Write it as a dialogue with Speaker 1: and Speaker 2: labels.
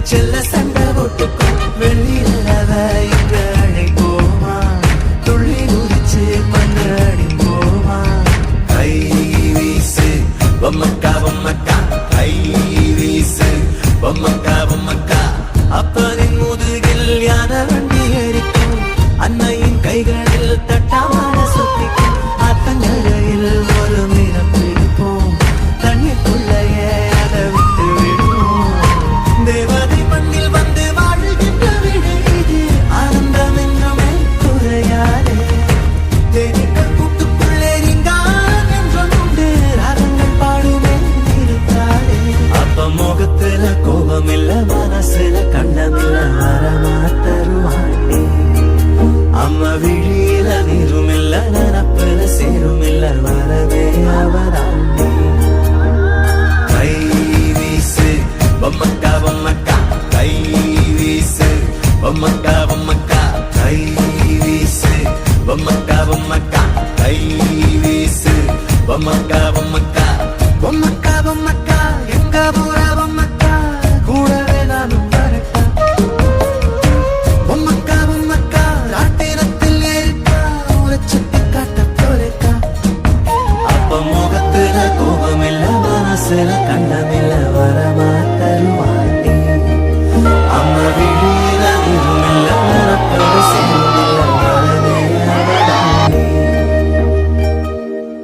Speaker 1: செல்ல சண்டை போட்டுக்கும் வெளியிலவ இங்க அழைப்போமா துள்ளி குதிச்சு மண்ணடி போமா கை வீசு பொம்மக்கா பொம்மக்கா கை வீசு பொம்மக்கா பொம்மக்கா அப்பனின் முதுகில் யானை வண்டி எரிக்கும் அன்னையின் கைகளில் தட்டாமான சுத்திக்கும் ஆத்தங்கரையில் ஒரு மீனம் பிடிப்போம் தண்ணிக்குள்ளையே அதை விட்டு விடுவோம் தேவதை மண்ணில் வந்து வாழுகின்ற விடு இது ஆனந்தம் என்றுமே குறையாதே தேனிகள் கூட்டுக்குள்ளே நீங்கான் என்றொன்று ராகங்கள் பாடுமே இருக்காதே அப்ப முகத்துல கோபமில்ல மனசுல கண்டமில்ல வரமாத்தருவாண்டி அம்மா விழியில நீருமில்ல நினப்புல சேருமில்ல வரவே அவதாண்டி கை வீசு பொம்மக்கா பொம்மக்கா கை வீசு பொம்மக்கா பொம்மக்கா கை வீசு பொம்மக்கா பொம்மக்கா கை வீசு பொம்மக்கா பொம்மக்கா